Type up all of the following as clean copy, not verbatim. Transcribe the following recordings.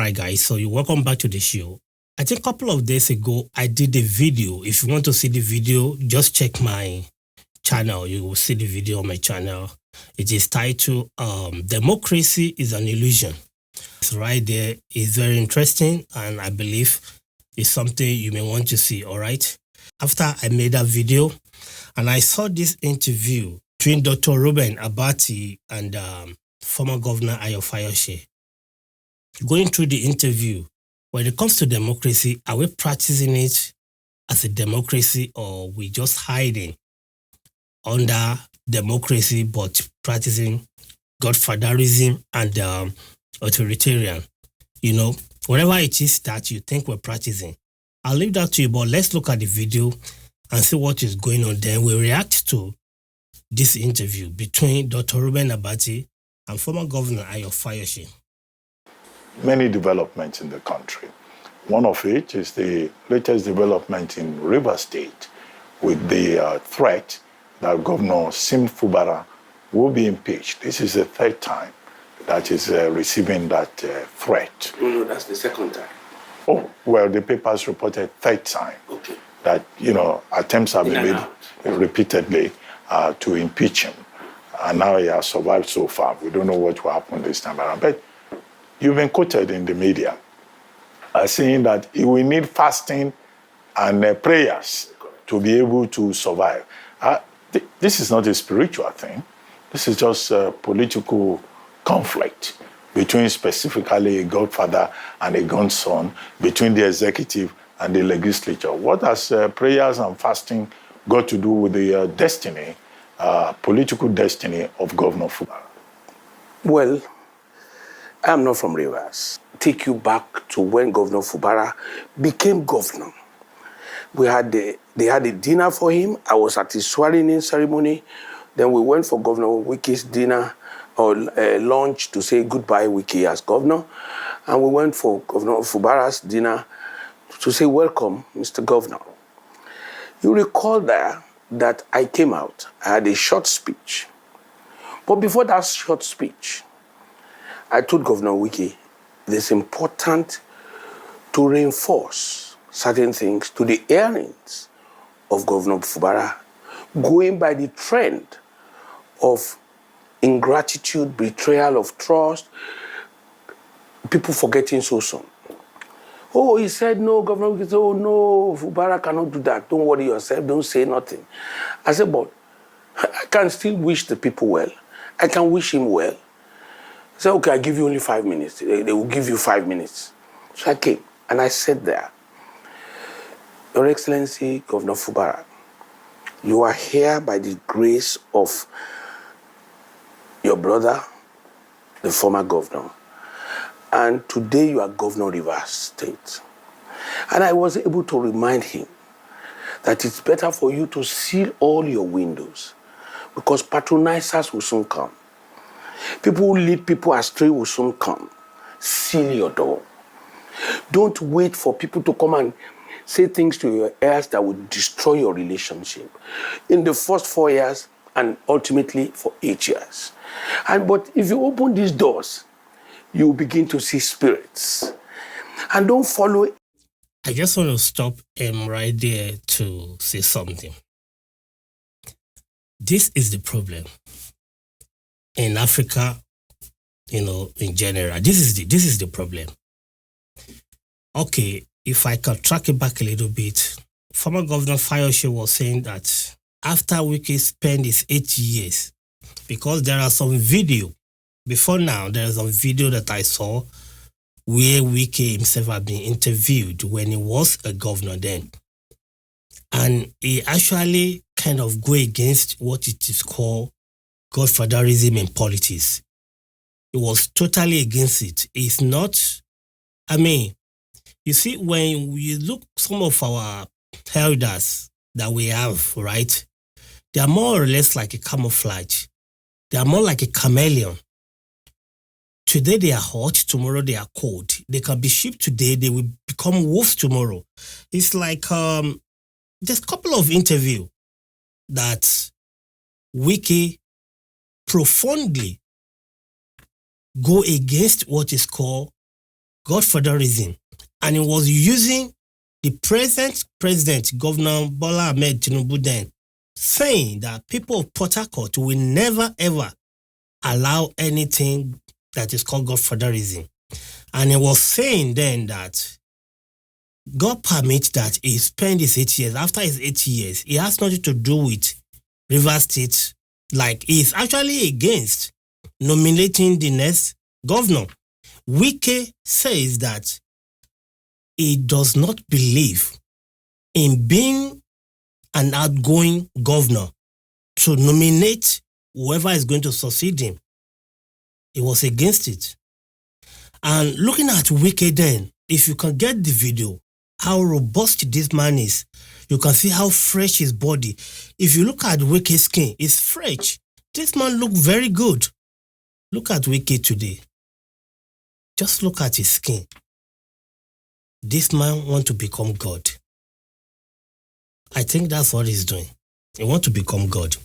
right, guys. So you welcome back to the show. I think a couple of days ago, I did a video. If you want to see the video, just check my channel. You will see the video on my channel. It is titled, Democracy is an Illusion. It's right there. It's very interesting, and I believe it's something you may want to see, all right? After I made that video, and I saw this interview between Dr. Ruben Abati and former Governor Ayo Fayose. Going through the interview, when it comes to democracy, are we practicing it as a democracy, or we just hiding under democracy but practicing godfatherism and authoritarian? You know, whatever it is that you think we're practicing, I'll leave that to you, but let's look at the video and see what is going on. Then we react to this interview between Dr. Ruben Abati and former Governor Ayo Fayose. Many developments in the country. One of which is the latest development in Rivers State with the threat that Governor Sim Fubara will be impeached. This is the third time that is receiving that threat. No, that's the second time. Oh, well, the papers reported third time. Okay. That, attempts have been made repeatedly to impeach him. And now he has survived so far. We don't know what will happen this time around. But you've been quoted in the media as saying that he will need fasting and prayers to be able to survive. This is not a spiritual thing. This is just a political conflict between specifically a godfather and a grandson, between the executive and the legislature. What has prayers and fasting got to do with the destiny, political destiny of Governor Fubara? Well, I'm not from Rivers. Take you back to when Governor Fubara became governor. They had a dinner for him. I was at his swearing-in ceremony. Then we went for Governor Wiki's dinner or lunch to say goodbye, Wiki, as governor. And we went for Governor Fubara's dinner to say welcome, Mr. Governor. You recall there that I came out. I had a short speech. But before that short speech, I told Governor Wiki it is important to reinforce certain things to the earnings of Governor Fubara, going by the trend of ingratitude, betrayal of trust, people forgetting so soon. Oh, he said no, Governor Wiki said, oh no, Fubara cannot do that. Don't worry yourself, don't say nothing. I said, but I can still wish the people well. I can wish him well. He said, okay, I'll give you only 5 minutes. They will give you 5 minutes. So I came and I said there, Your Excellency, Governor Fubara, you are here by the grace of your brother, the former governor. And today you are Governor of Rivers State. And I was able to remind him that it's better for you to seal all your windows because patronizers will soon come. People who lead people astray will soon come. Seal your door. Don't wait for people to come and say things to your ears that will destroy your relationship in the first 4 years and ultimately for 8 years. But if you open these doors, you will begin to see spirits. And don't follow. I just want to stop him right there to say something. This is the problem in Africa, in general. This is the problem. Okay, if I can track it back a little bit, former Governor Fayose was saying that after Wiki spent his 8 years, because there are some video, before now, there is some video that I saw where Wiki himself had been interviewed when he was a governor then. And he actually kind of go against what it is called godfatherism in politics. He was totally against it. It's not, you see, when you look some of our elders that we have, right, they are more or less like a camouflage. They are more like a chameleon. Today they are hot, tomorrow they are cold. They can be sheep today, they will become wolves tomorrow. It's like there's a couple of interviews that Wiki profoundly go against what is called godfatherism, and he was using the present president, Governor Bola Ahmed Tinubu, then saying that people of Port Harcourt will never ever allow anything that is called godfatherism. And he was saying then that God permits that he spend his 8 years. After his 8 years, it has nothing to do with Rivers State. Like, he's actually against nominating the next governor. Wike says that he does not believe in being an outgoing governor to nominate whoever is going to succeed him. He was against it. And looking at Wike then, if you can get the video, how robust this man is, you can see how fresh his body. If you look at Wike's skin, it's fresh. This man look very good. Look at Wike today. Just look at his skin. This man want to become God. I think that's what he's doing. He want to become God.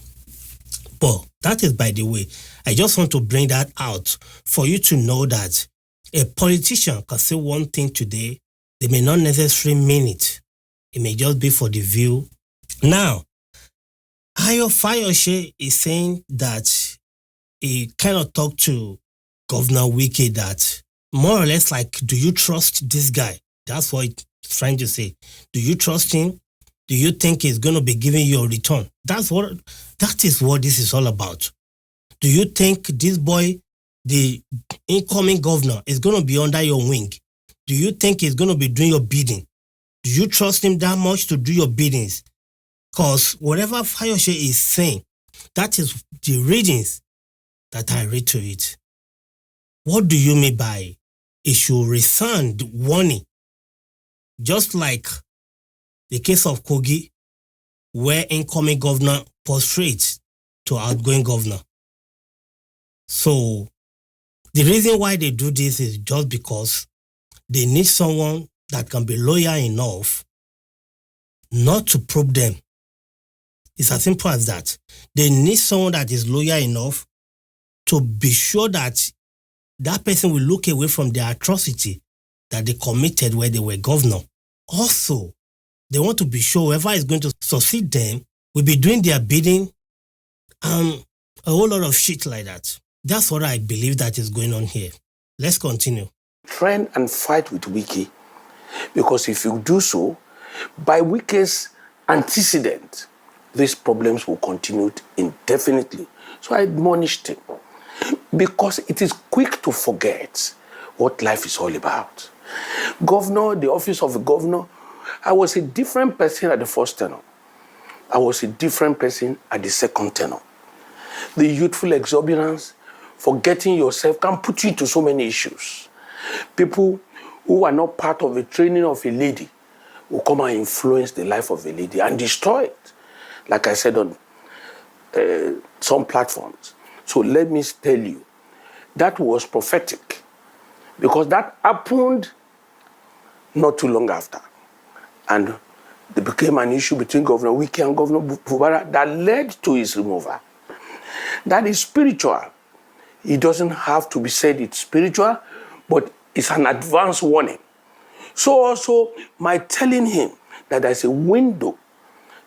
But that is by the way. I just want to bring that out for you to know that a politician can say one thing today. They may not necessarily mean it. It may just be for the view. Now, Ayo Fayose is saying that he kind of talked to Governor Wike that more or less like, do you trust this guy? That's what he's trying to say. Do you trust him? Do you think he's going to be giving you a return? That is what this is all about. Do you think this boy, the incoming governor, is going to be under your wing? Do you think he's going to be doing your bidding? Do you trust him that much to do your biddings? Because whatever Fayose is saying, that is the readings that I read to it. What do you mean by it should resound warning? Just like the case of Kogi, where incoming governor prostrates to outgoing governor. So the reason why they do this is just because they need someone that can be loyal enough not to probe them. It's as simple as that. They need someone that is loyal enough to be sure that that person will look away from the atrocity that they committed where they were governor. Also, they want to be sure whoever is going to succeed them will be doing their bidding and a whole lot of shit like that. That's what I believe that is going on here. Let's continue. Trend and fight with Wike, because if you do so, by Wike's antecedent, these problems will continue indefinitely. So I admonished him, because it is quick to forget what life is all about. Governor, the office of a governor, I was a different person at the first tenure. I was a different person at the second tenure. The youthful exuberance, forgetting yourself, can put you into so many issues. People who are not part of the training of a lady will come and influence the life of a lady and destroy it, like I said on some platforms. So let me tell you, that was prophetic, because that happened not too long after. And there became an issue between Governor Wike and Governor Fubara that led to his removal. That is spiritual. It doesn't have to be said it's spiritual, but it's an advance warning. So also, my telling him that there's a window,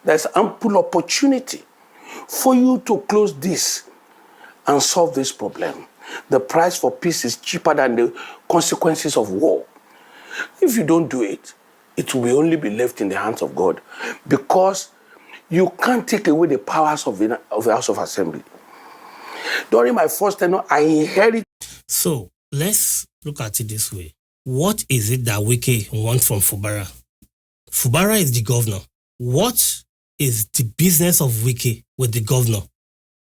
there's ample opportunity for you to close this and solve this problem. The price for peace is cheaper than the consequences of war. If you don't do it, it will only be left in the hands of God, because you can't take away the powers of the House of Assembly. During my first tenure, I inherited. So let's look at it this way. What is it that Wike wants from Fubara? Fubara is the governor. What is the business of Wike with the governor?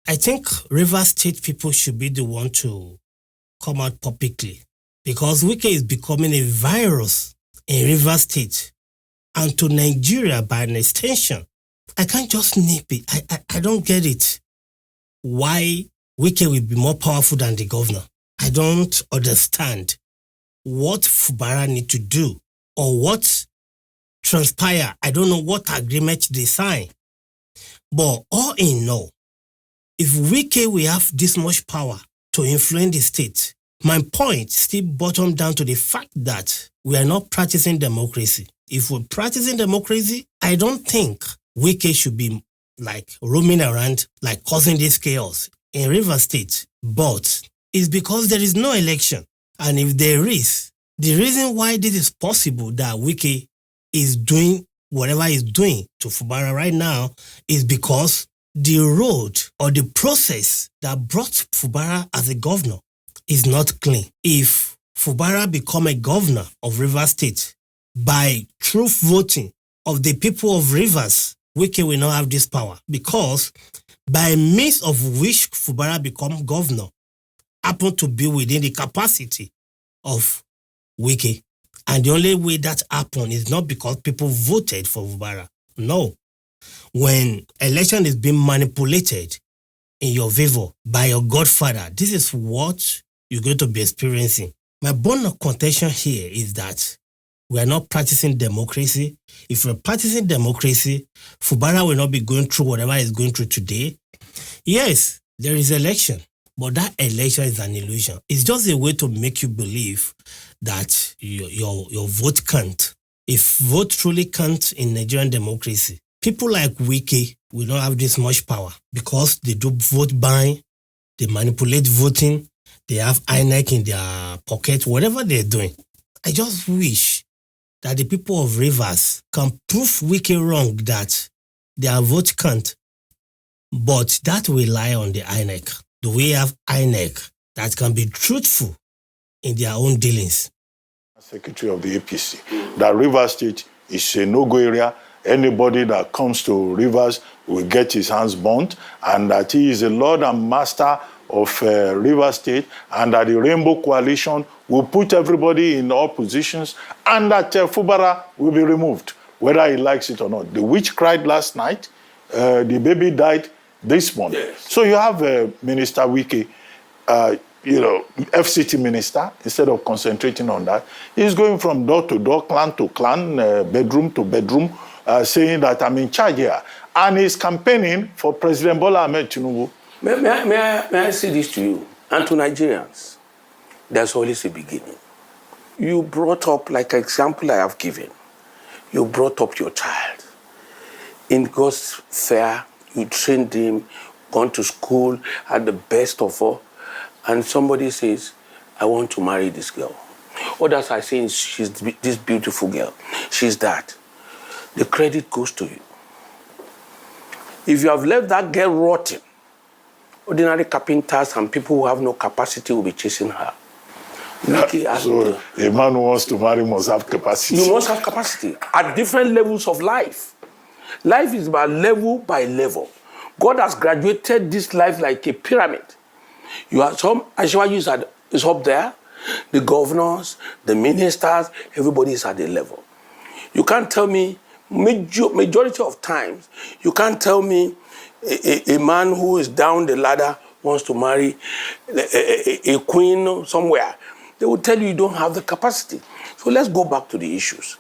I think Rivers State people should be the one to come out publicly, because Wike is becoming a virus in Rivers State and to Nigeria by an extension. I can't just nip it. I don't get it. Why Wike will be more powerful than the governor? I don't understand what Fubara need to do or what transpire. I don't know what agreement they sign. But all in all, if Wike will have this much power to influence the state, My point still bottom down to the fact that we are not practicing democracy. If we're practicing democracy, I don't think Wike should be like roaming around, like causing this chaos in Rivers State. But it's because there is no election. And if there is, the reason why this is possible that Wike is doing whatever he's doing to Fubara right now is because the road or the process that brought Fubara as a governor is not clean. If Fubara become a governor of Rivers State by true voting of the people of Rivers, Wike will not have this power, because by means of which Fubara become governor happen to be within the capacity of Wike. And the only way that happened is not because people voted for Fubara. No. When election is being manipulated in your favor by your godfather, this is what you're going to be experiencing. My bone of contention here is that we are not practicing democracy. If we're practicing democracy, Fubara will not be going through whatever he's going through today. Yes, there is election, but that election is an illusion. It's just a way to make you believe that your vote can't. If vote truly can't in Nigerian democracy, people like Wike will not have this much power because they do vote buying, they manipulate voting, they have INEC in their pocket, whatever they're doing. I just wish that the people of Rivers can prove Wike wrong that their vote can't. But that will lie on the INEC. Do we have INEC that can be truthful in their own dealings? Secretary of the APC, that Rivers State is a no-go area. Anybody that comes to Rivers will get his hands burnt, and that he is the Lord and Master of Rivers State, and that the Rainbow Coalition will put everybody in all positions, and that Fubara will be removed, whether he likes it or not. The witch cried last night. The baby died this morning. Yes. So you have Minister Wike, FCT minister, instead of concentrating on that, he's going from door to door, clan to clan, bedroom to bedroom, saying that I'm in charge here. And he's campaigning for President Bola Ahmed Tinubu. May I say this to you and to Nigerians? There's always a beginning. You brought up, like an example I have given, you brought up your child. In God's fair, you trained him, gone to school, had the best of all, and somebody says, I want to marry this girl. Others are saying, she's this beautiful girl. She's that. The credit goes to you. If you have left that girl rotting, ordinary carpenters and people who have no capacity will be chasing her. So a man who wants to marry must have capacity. You must have capacity at different levels of life. Life is about level by level. God has graduated this life like a pyramid. You have some, Ashwa is up there, the governors, the ministers, everybody is at a level. You can't tell me, majority of times, you can't tell me a man who is down the ladder wants to marry a queen somewhere. They will tell you don't have the capacity. So let's go back to the issues.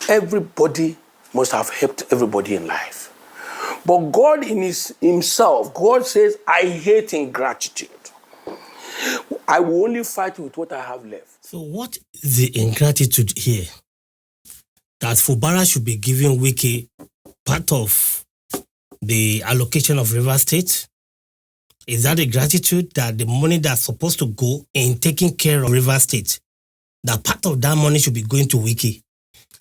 Everybody must have helped everybody in life. But God in himself, God says, I hate ingratitude. I will only fight with what I have left. So what is the ingratitude here? That Fubara should be giving Wike part of the allocation of Rivers State? Is that a gratitude that the money that's supposed to go in taking care of Rivers State, that part of that money should be going to Wike?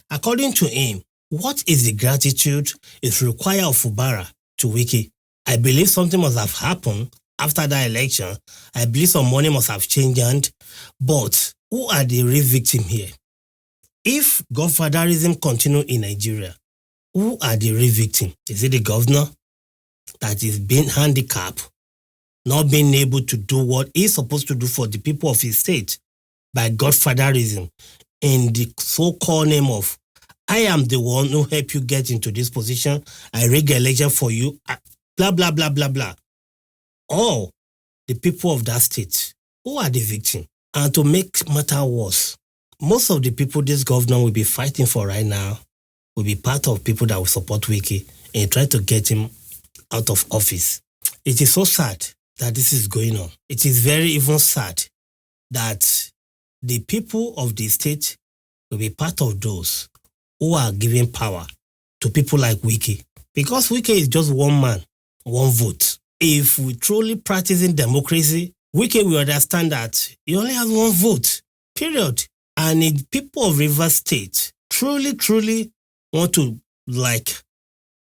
According to him, what is the gratitude is required of Fubara to Wike? I believe something must have happened after that election. I believe some money must have changed. But who are the real victims here? If godfatherism continues in Nigeria, who are the real victims? Is it the governor that is being handicapped, not being able to do what he's supposed to do for the people of his state by godfatherism in the so-called name of, I am the one who helped you get into this position, I rig election for you, blah, blah, blah, blah, blah. Or the people of that state, who are the victims? And to make matter worse, most of the people this governor will be fighting for right now will be part of people that will support Wike and try to get him out of office. It is so sad that this is going on. It is very even sad that the people of the state will be part of those who are giving power to people like Wike. Because Wike is just one man, one vote. If we truly practicing democracy, Wike will understand that he only has one vote, period. And if people of Rivers State truly want to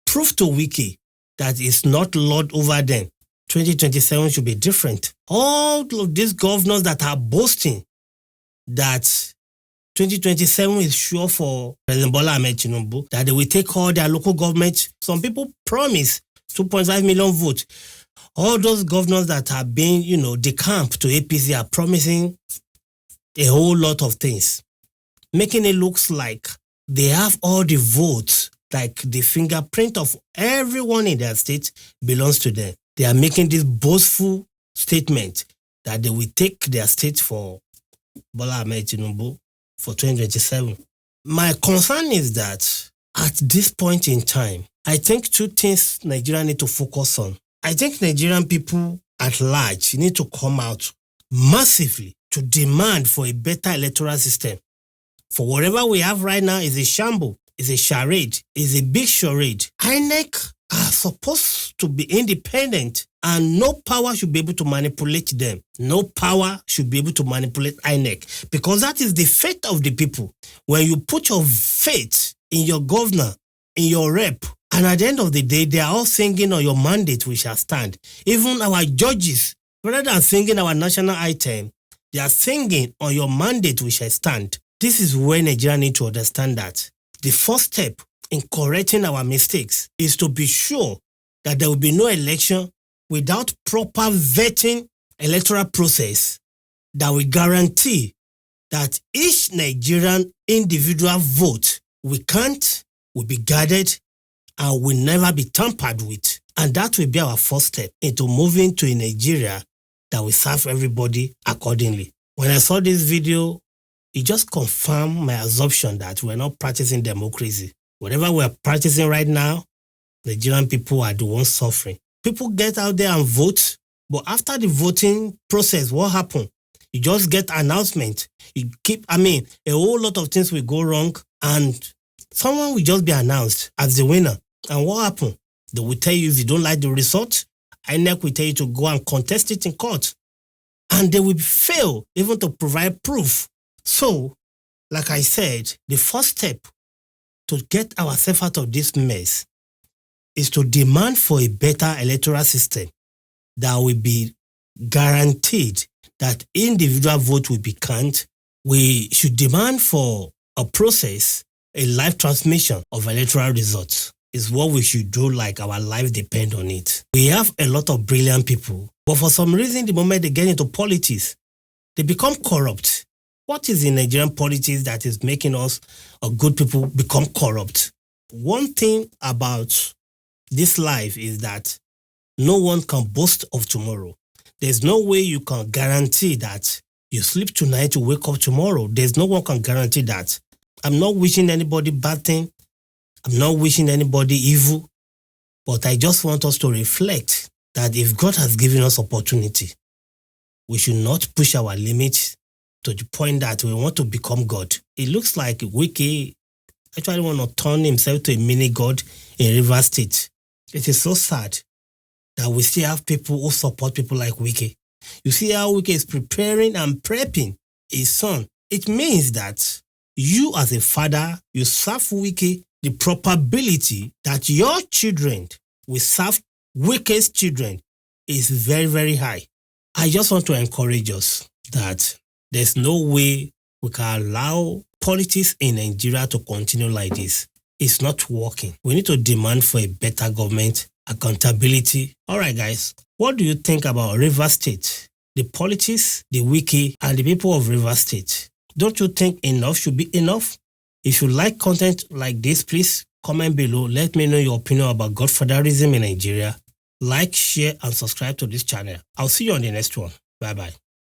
prove to Wike that it's not Lord over them, 2027 should be different. All of these governors that are boasting that 2027 is sure for President Bola Ahmed Tinubu, that they will take all their local government. Some people promise 2.5 million votes. All those governors that are being, decamped to APC are promising a whole lot of things, making it look like they have all the votes, like the fingerprint of everyone in their state belongs to them. They are making this boastful statement that they will take their state for Bola Ahmed Tinubu for 2027. My concern is that at this point in time, I think two things Nigeria need to focus on. I think Nigerian people at large need to come out massively to demand for a better electoral system. For whatever we have right now is a shamble, is a charade, is a big charade. INEC are supposed to be independent and no power should be able to manipulate them. No power should be able to manipulate INEC because that is the fate of the people. When you put your faith in your governor, in your rep, and at the end of the day, they are all singing on your mandate, we shall stand. Even our judges, rather than singing our national item, they are singing on your mandate, we shall stand. This is where Nigeria need to understand that the first step in correcting our mistakes is to be sure that there will be no election without proper vetting electoral process that will guarantee that each Nigerian individual vote will count, will be guarded, and will never be tampered with. And that will be our first step into moving to a Nigeria that will serve everybody accordingly. When I saw this video, it just confirmed my assumption that we're not practicing democracy. Whatever we're practicing right now, Nigerian people are the ones suffering. People get out there and vote, but after the voting process, what happened? You just get announcement. A whole lot of things will go wrong, and someone will just be announced as the winner. And what happened? They will tell you if you don't like the result, INEC will tell you to go and contest it in court. And they will fail even to provide proof. So, like I said, the first step to get ourselves out of this mess is to demand for a better electoral system that will be guaranteed that individual vote will be counted. We should demand for a process, a live transmission of electoral results. Is what we should do, like our life depend on it. We have a lot of brilliant people, but for some reason, the moment they get into politics, they become corrupt. What is in Nigerian politics that is making us good people become corrupt? One thing about this life is that no one can boast of tomorrow. There's no way you can guarantee that you sleep tonight to wake up tomorrow. There's no one can guarantee that. I'm not wishing anybody bad thing. I'm not wishing anybody evil, but I just want us to reflect that if God has given us opportunity, we should not push our limits to the point that we want to become God. It looks like Wike actually want to turn himself to a mini God in Rivers State. It is so sad that we still have people who support people like Wike. You see how Wike is preparing and prepping his son. It means that you as a father, you serve Wike, the probability that your children will serve Wike's children is very, very high. I just want to encourage us that there's no way we can allow politics in Nigeria to continue like this. It's not working. We need to demand for a better government, accountability. All right, guys, what do you think about Rivers State, the politics, the Wike, and the people of Rivers State? Don't you think enough should be enough? If you like content like this, please comment below. Let me know your opinion about godfatherism in Nigeria. Like, share, and subscribe to this channel. I'll see you on the next one. Bye-bye.